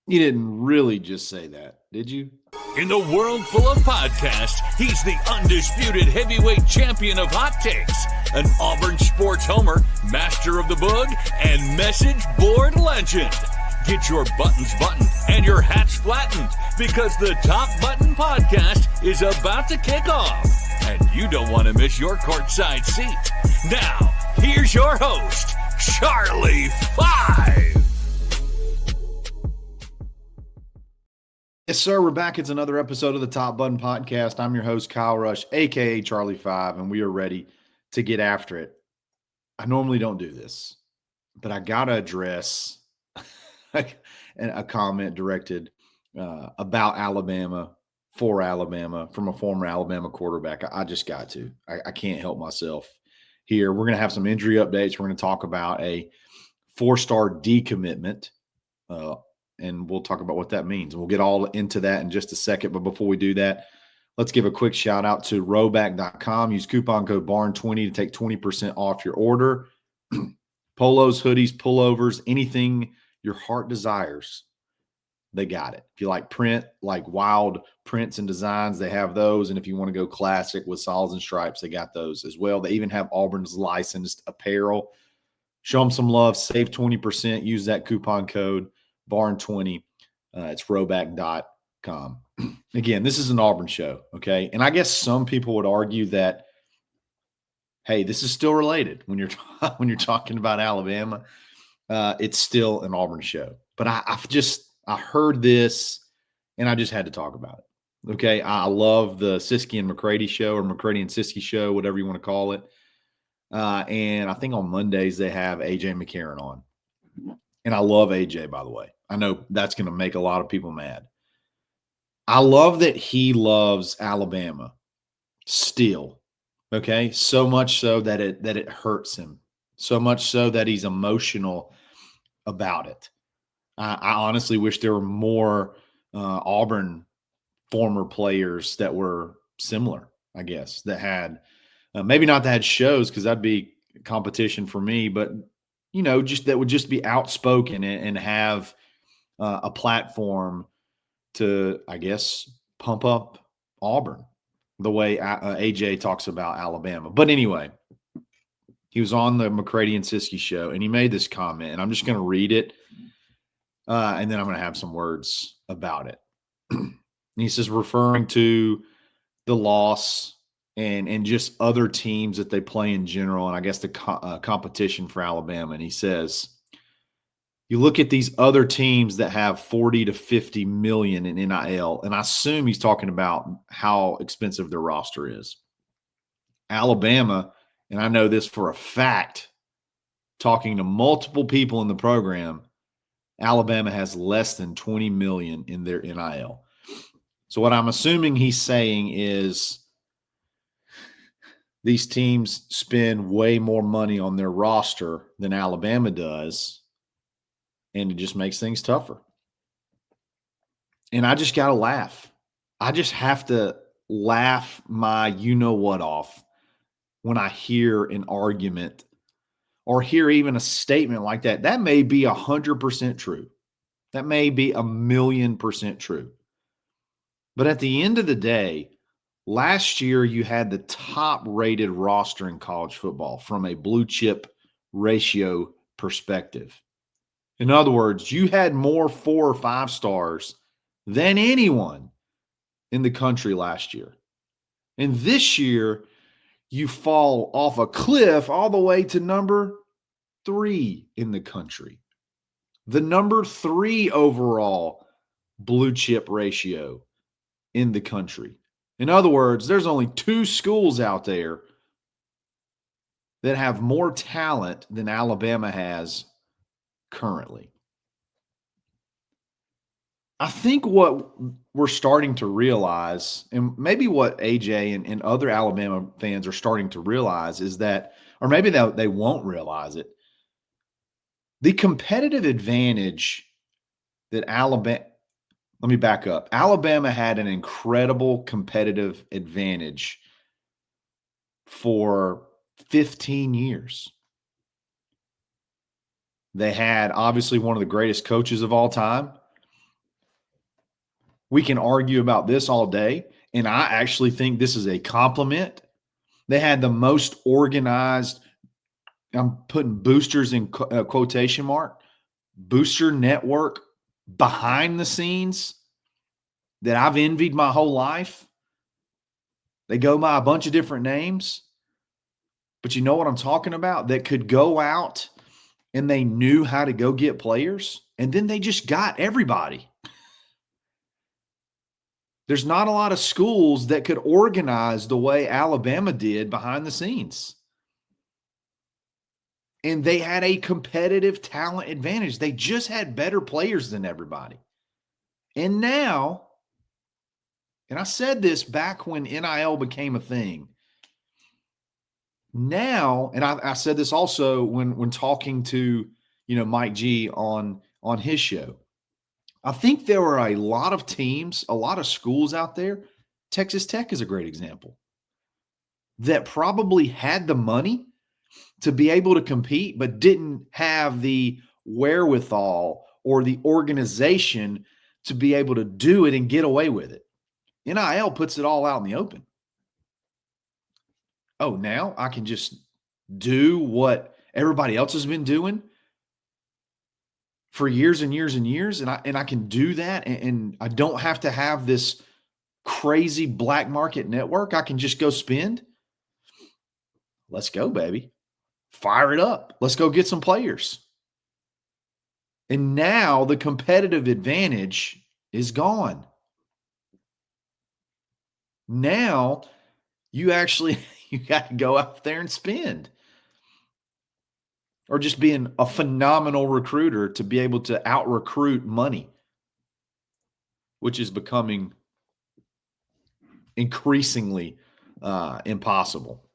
You didn't really just say that, did you? In the world full of podcasts, he's the undisputed heavyweight champion of hot takes, an Auburn sports homer, master of the boog, and message board legend. Get your buttons buttoned and your hats flattened because the Top Button Podcast is about to kick off. And you don't want to miss your courtside seat. Now, here's your host, Charlie Five. Yes, sir. We're back. It's another episode of the Top Button Podcast. I'm your host, Kyle Rush, a.k.a. Charlie Five, and we are ready to get after it. I normally don't do this, but I got to address a comment directed about Alabama, for Alabama, from a former Alabama quarterback. I just got to. I can't help myself here. We're going to have some injury updates. We're going to talk about a four-star decommitment, and we'll talk about what that means. We'll get all into that in just a second. But before we do that, let's give a quick shout out to rowback.com. Use coupon code BARN20 to take 20% off your order. Polos, hoodies, pullovers, anything your heart desires, they got it. If you like print, like wild prints and designs, they have those. And if you want to go classic with solids and stripes, they got those as well. They even have Auburn's licensed apparel. Show them some love. Save 20%. Use that coupon code BARN20. It's rowback.com. Again, this is an Auburn show, okay? And I guess some people would argue that, hey, this is still related when you're talking about Alabama. It's still an Auburn show. But I heard this, and I just had to talk about it. Okay, I love the Siskey and McCready show, or McCready and Siskey show, whatever you want to call it. And I think on Mondays they have AJ McCarron on. And I love AJ, by the way. I know that's going to make a lot of people mad. I love that he loves Alabama still. Okay, so much so that it hurts him. So much so that he's emotional about it. I honestly wish there were more Auburn former players that were similar, I guess, that had maybe not that had shows, because that'd be competition for me, but just that would just be outspoken and have a platform to, I guess, pump up Auburn the way AJ talks about Alabama. But anyway, he was on the McCready and Siskey show, and he made this comment, and I'm just going to read it, and then I'm going to have some words about it. He says, referring to the loss and just other teams that they play in general, and I guess the competition for Alabama. And he says, you look at these other teams that have 40 to 50 million in NIL, and I assume he's talking about how expensive their roster is. Alabama, and I know this for a fact, talking to multiple people in the program, Alabama has less than 20 million in their NIL. So what I'm assuming he's saying is these teams spend way more money on their roster than Alabama does, and it just makes things tougher. And I just got to laugh. I just have to laugh my you-know-what off when I hear an argument or hear even a statement like that. That may be 100% true. That may be 1,000,000% true. But at the end of the day, last year you had the top-rated roster in college football from a blue chip ratio perspective. In other words, you had more 4 or 5 stars than anyone in the country last year. And this year, you fall off a cliff all the way to number 3 in the country. The number 3 overall blue chip ratio in the country. In other words, there's only 2 schools out there that have more talent than Alabama has currently. I think what we're starting to realize, and maybe what AJ and other Alabama fans are starting to realize, is that, or maybe they won't realize it, the competitive advantage that let me back up. Alabama had an incredible competitive advantage for 15 years. They had obviously one of the greatest coaches of all time. We can argue about this all day, and I actually think this is a compliment. They had the most organized, I'm putting boosters in quotation mark, booster network behind the scenes that I've envied my whole life. They go by a bunch of different names, but you know what I'm talking about? That could go out and they knew how to go get players, and then they just got everybody. There's not a lot of schools that could organize the way Alabama did behind the scenes. And they had a competitive talent advantage. They just had better players than everybody. And now, and I said this back when NIL became a thing. Now, and I said this also when talking to, Mike G on his show. I think there are a lot of teams, a lot of schools out there. Texas Tech is a great example that probably had the money to be able to compete, but didn't have the wherewithal or the organization to be able to do it and get away with it. NIL puts it all out in the open. Oh, now I can just do what everybody else has been doing for years and years and years, and I can do that, and I don't have to have this crazy black market network. I can just go spend. Let's go, baby. Fire it up. Let's go get some players. And now the competitive advantage is gone. Now you got to go out there and spend. Or just being a phenomenal recruiter to be able to out-recruit money, which is becoming increasingly impossible.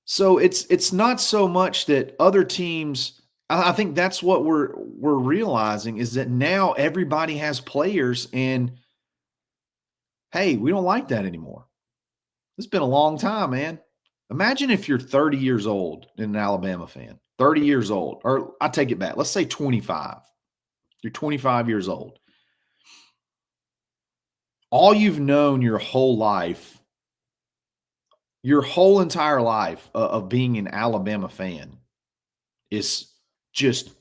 So it's not so much that other teams. I think that's what we're realizing is that now everybody has players, and hey, we don't like that anymore. It's been a long time, man. Imagine if you're 30 years old and an Alabama fan. 30 years old, or I take it back. Let's say 25. You're 25 years old. All you've known your whole life, your whole entire life of being an Alabama fan is just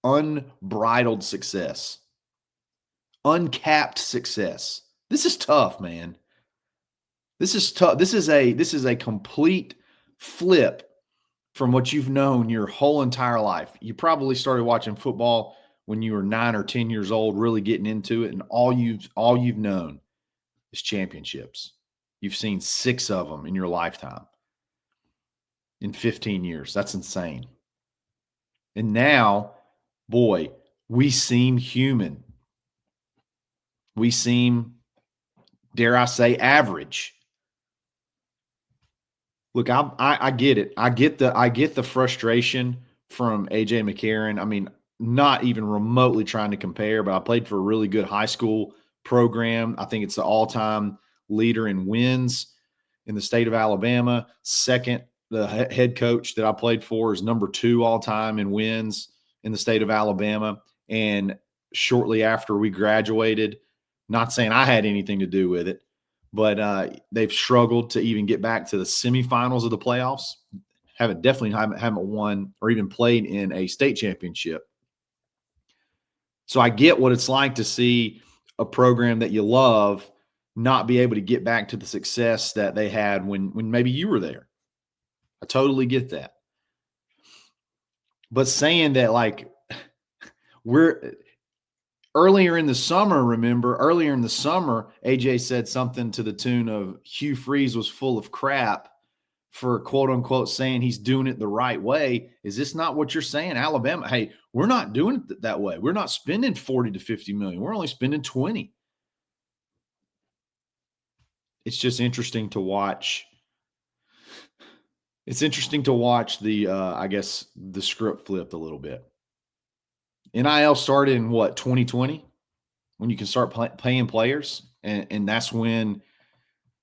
unbridled success, uncapped success. This is tough, man. This is tough. This is a complete flip from what you've known your whole entire life. You probably started watching football when you were 9 or 10 years old, really getting into it, and all you've known is championships. You've seen 6 of them in your lifetime in 15 years. That's insane. And now, boy, we seem human. We seem, dare I say, average. Look, I get it. I get the frustration from AJ McCarron. I mean, not even remotely trying to compare, but I played for a really good high school program. I think it's the all-time leader in wins in the state of Alabama. Second, the head coach that I played for is number 2 all-time in wins in the state of Alabama. And shortly after we graduated, not saying I had anything to do with it, but they've struggled to even get back to the semifinals of the playoffs. Definitely haven't won or even played in a state championship. So I get what it's like to see a program that you love not be able to get back to the success that they had when maybe you were there. I totally get that. But saying that, like, we're earlier in the summer, AJ said something to the tune of Hugh Freeze was full of crap for quote unquote saying he's doing it the right way. Is this not what you're saying? Alabama, hey, we're not doing it that way. We're not spending 40 to 50 million. We're only spending 20. It's just interesting to watch. It's interesting to watch the, I guess, the script flipped a little bit. NIL started in 2020, when you can start paying players. And that's when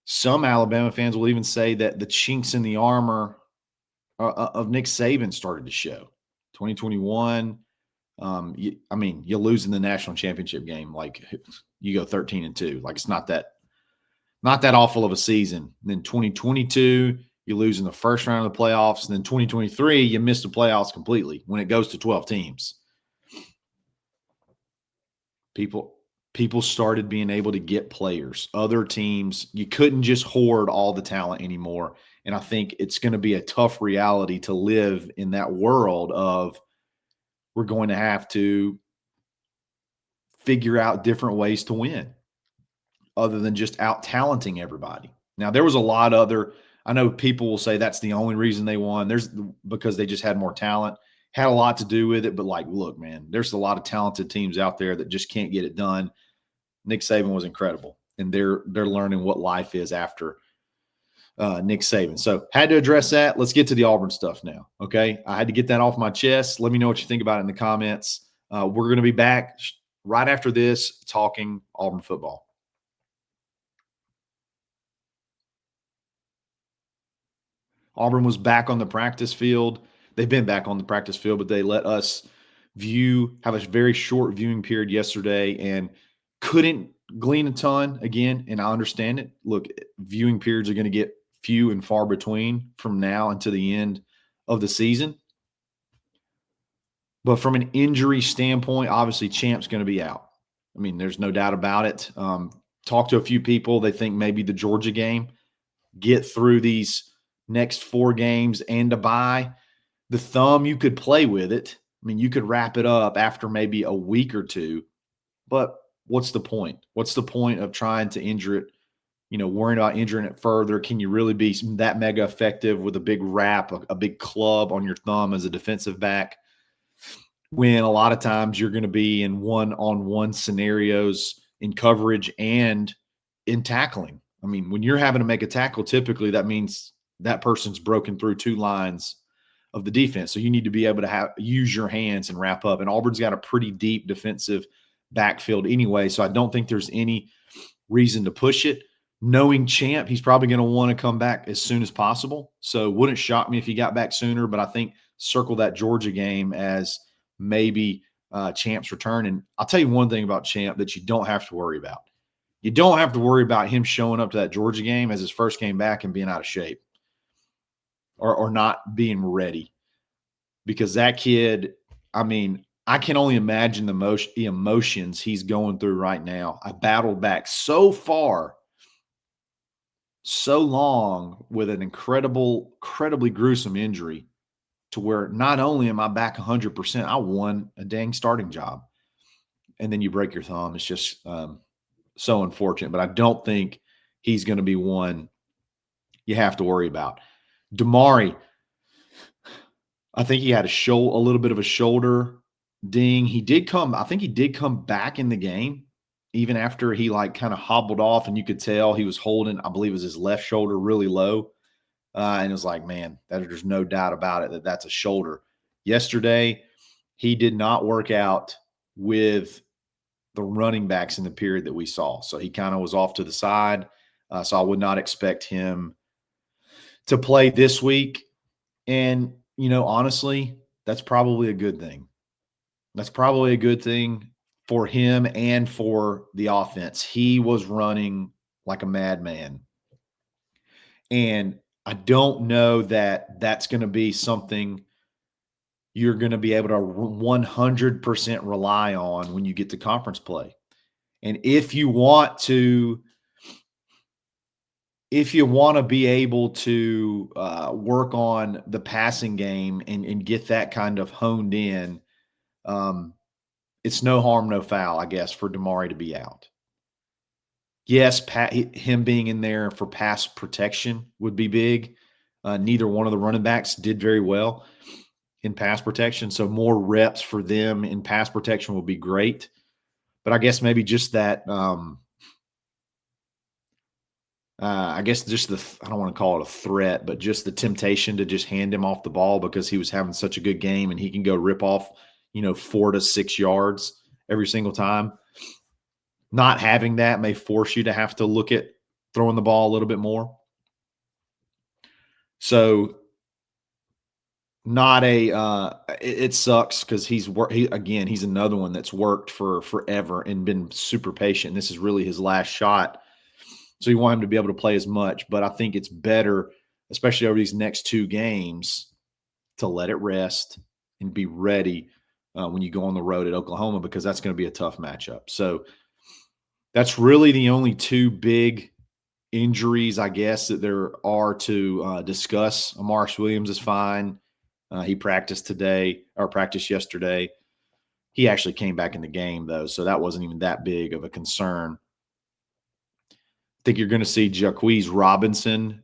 some Alabama fans will even say that the chinks in the armor of Nick Saban started to show. 2021, You lose in the national championship game. Like you go 13-2. Like it's not that awful of a season. And then 2022, you lose in the first round of the playoffs. And then 2023, you miss the playoffs completely when it goes to 12 teams. People started being able to get players. Other teams, you couldn't just hoard all the talent anymore. And I think it's going to be a tough reality to live in that world of we're going to have to figure out different ways to win other than just out talenting everybody. Now, there was a lot other, I know people will say that's the only reason they won. There's because they just had more talent, had a lot to do with it. But like, look, man, there's a lot of talented teams out there that just can't get it done. Nick Saban was incredible, and they're learning what life is after Nick Saban. So had to address that. Let's get to the Auburn stuff now. Okay, I had to get that off my chest. Let me know what you think about it in the comments. We're going to be back right after this talking Auburn football. Auburn was back on the practice field. They've been back on the practice field, but they let us have a very short viewing period yesterday and couldn't glean a ton again. And I understand it. Look, viewing periods are going to get few and far between from now until the end of the season. But from an injury standpoint, obviously Champ's going to be out. I mean, there's no doubt about it. Talked to a few people. They think maybe the Georgia game, get through these next 4 games and to bye. The thumb, you could play with it. I mean, you could wrap it up after maybe a week or two. But what's the point? What's the point of trying to injure it, worrying about injuring it further? Can you really be that mega effective with a big wrap, a big club on your thumb as a defensive back, when a lot of times you're going to be in one-on-one scenarios in coverage and in tackling? I mean, when you're having to make a tackle, typically that means that person's broken through 2 lines of the defense. So you need to be able to use your hands and wrap up. And Auburn's got a pretty deep defensive backfield anyway, so I don't think there's any reason to push it. Knowing Champ, he's probably going to want to come back as soon as possible. So wouldn't shock me if he got back sooner, but I think circle that Georgia game as maybe Champ's return. And I'll tell you one thing about Champ that you don't have to worry about. You don't have to worry about him showing up to that Georgia game as his first game back and being out of shape or not being ready. Because that kid, I mean, I can only imagine the emotions he's going through right now. I battled back so far, so long with an incredibly gruesome injury to where not only am I back 100%, I won a dang starting job. And then you break your thumb. It's just so unfortunate. But I don't think he's going to be one you have to worry about. Damari, I think he had a little bit of a shoulder ding. I think he did come back in the game, even after he kind of hobbled off, and you could tell he was holding, I believe it was his left shoulder really low. And it was like, man, there's no doubt about it that's a shoulder. Yesterday, he did not work out with the running backs in the period that we saw. So he kind of was off to the side. So I would not expect him to play this week. And, honestly, that's probably a good thing. That's probably a good thing for him and for the offense. He was running like a madman. And I don't know that that's going to be something you're going to be able to 100% rely on when you get to conference play. And if you want to be able to work on the passing game and get that kind of honed in, it's no harm, no foul, I guess, for Damari to be out. Yes, him being in there for pass protection would be big. Neither one of the running backs did very well in pass protection, so more reps for them in pass protection would be great. But I guess maybe just that I guess just I don't want to call it a threat, but just the temptation to just hand him off the ball because he was having such a good game and he can go rip off, 4 to 6 yards every single time. Not having that may force you to have to look at throwing the ball a little bit more. So not a it sucks because he's another one that's worked for forever and been super patient. This is really his last shot. So you want him to be able to play as much, but I think it's better, especially over these next 2 games, to let it rest and be ready when you go on the road at Oklahoma, because that's going to be a tough matchup. So that's really the only 2 big injuries, I guess, that there are to discuss. Amaris Williams is fine. He practiced yesterday. He actually came back in the game, though, so that wasn't even that big of a concern. I think you're going to see Jaquez Robinson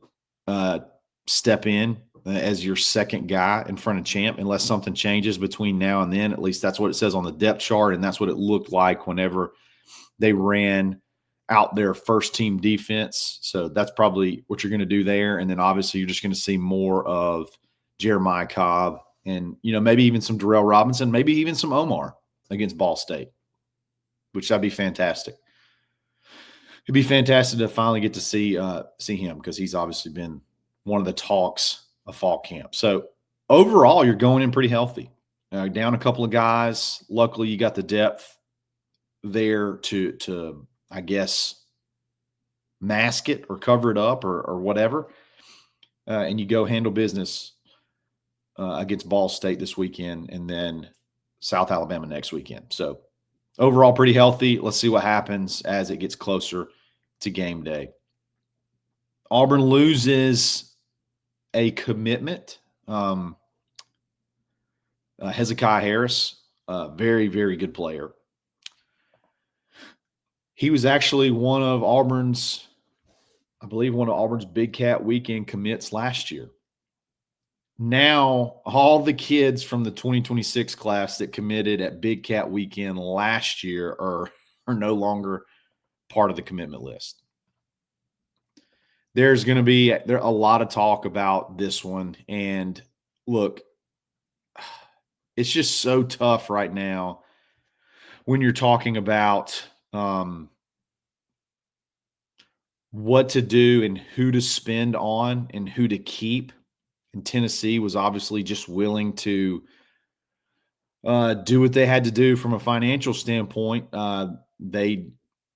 step in as your second guy in front of Champ, unless something changes between now and then. At least that's what it says on the depth chart, and that's what it looked like whenever they ran out their first team defense. So that's probably what you're going to do there. And then obviously you're just going to see more of Jeremiah Cobb and, maybe even some Darrell Robinson, maybe even some Omar against Ball State, which that'd be fantastic. It'd be fantastic to finally get to see him, because he's obviously been one of the talks of fall camp. So overall, you're going in pretty healthy. Down a couple of guys. Luckily, you got the depth there to I guess mask it or cover it up or whatever, and you go handle business against Ball State this weekend, and then South Alabama next weekend. So overall, pretty healthy. Let's see what happens as it gets closer to game day. Auburn loses a commitment. Hezekiah Harris, very, very good player. He was actually one of Auburn's Big Cat Weekend commits last year. Now, all the kids from the 2026 class that committed at Big Cat Weekend last year are no longer part of the commitment list. There's going to be a lot of talk about this one. And look, it's just so tough right now when you're talking about what to do and who to spend on and who to keep. And Tennessee was obviously just willing to do what they had to do from a financial standpoint. They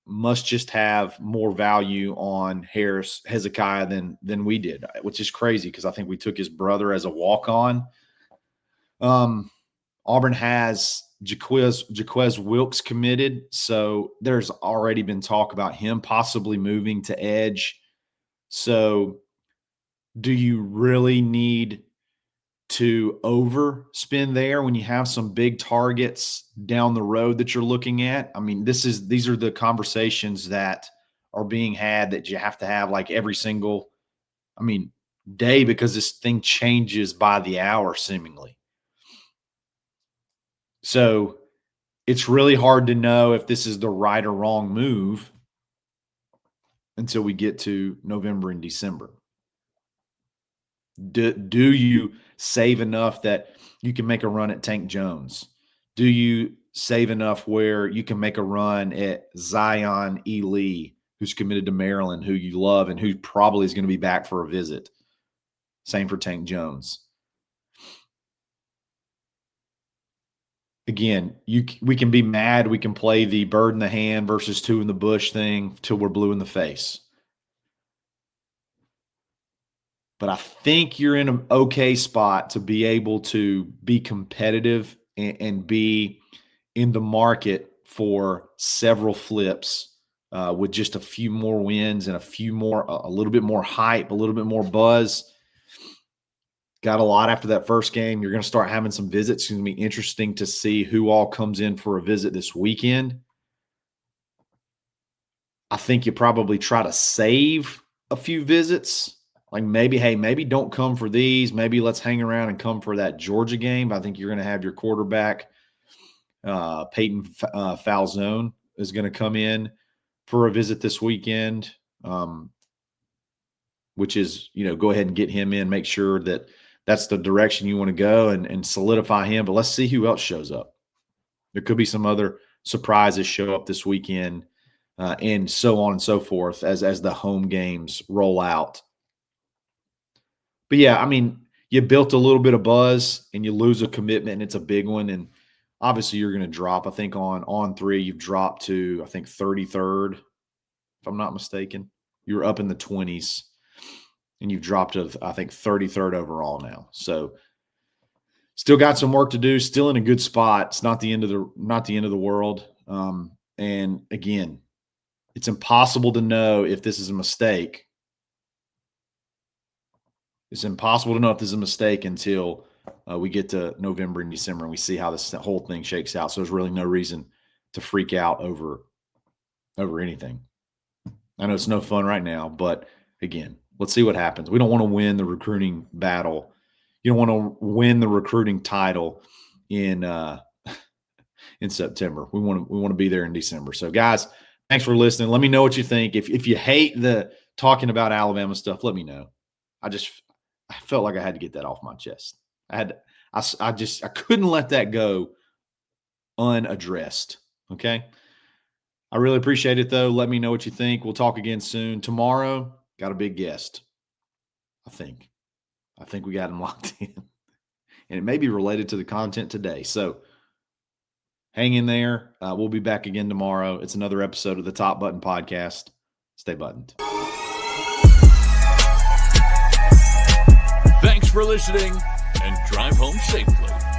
must just have more value on Hezekiah than we did, which is crazy because I think we took his brother as a walk-on. Auburn has Jaquez Wilkes committed, so there's already been talk about him possibly moving to edge. So do you really need to overspend there when you have some big targets down the road that you're looking at? I mean, these are the conversations that are being had that you have to have like every single, day, because this thing changes by the hour seemingly. So it's really hard to know if this is the right or wrong move until we get to November and December. Do you save enough that you can make a run at Tank Jones? Do you save enough where you can make a run at Zion E. Lee, who's committed to Maryland, who you love, and who probably is going to be back for a visit? Same for Tank Jones. Again, we can be mad. We can play the bird in the hand versus two in the bush thing till we're blue in the face. But I think you're in an okay spot to be able to be competitive and be in the market for several flips with just a few more wins and a little bit more hype, a little bit more buzz. Got a lot after that first game. You're going to start having some visits. It's going to be interesting to see who all comes in for a visit this weekend. I think you probably try to save a few visits. Like maybe don't come for these. Maybe let's hang around and come for that Georgia game. I think you're going to have your quarterback, Peyton Falzone, is going to come in for a visit this weekend, which is, go ahead and get him in, make sure that that's the direction you want to go and solidify him. But let's see who else shows up. There could be some other surprises show up this weekend and so on and so forth as the home games roll out. But yeah, you built a little bit of buzz and you lose a commitment and it's a big one. And obviously you're going to drop. I think on 3, you've dropped to, I think, 33rd, if I'm not mistaken. You were up in the 20s and you've dropped to, I think, 33rd overall now. So still got some work to do, still in a good spot. It's not the end of the world. And again, it's impossible to know if this is a mistake. It's impossible to know if this is a mistake until we get to November and December and we see how this whole thing shakes out. So there's really no reason to freak out over anything. I know it's no fun right now, but again, let's see what happens. We don't want to win the recruiting battle. You don't want to win the recruiting title in September. We want to be there in December. So guys, thanks for listening. Let me know what you think. If you hate the talking about Alabama stuff, let me know. I felt like I had to get that off my chest. I couldn't let that go unaddressed. Okay. I really appreciate it though. Let me know what you think. We'll talk again soon. Tomorrow, got a big guest. I think we got him locked in. And it may be related to the content today. So hang in there. We'll be back again tomorrow. It's another episode of the Top Button Podcast. Stay buttoned. Thanks for listening and drive home safely.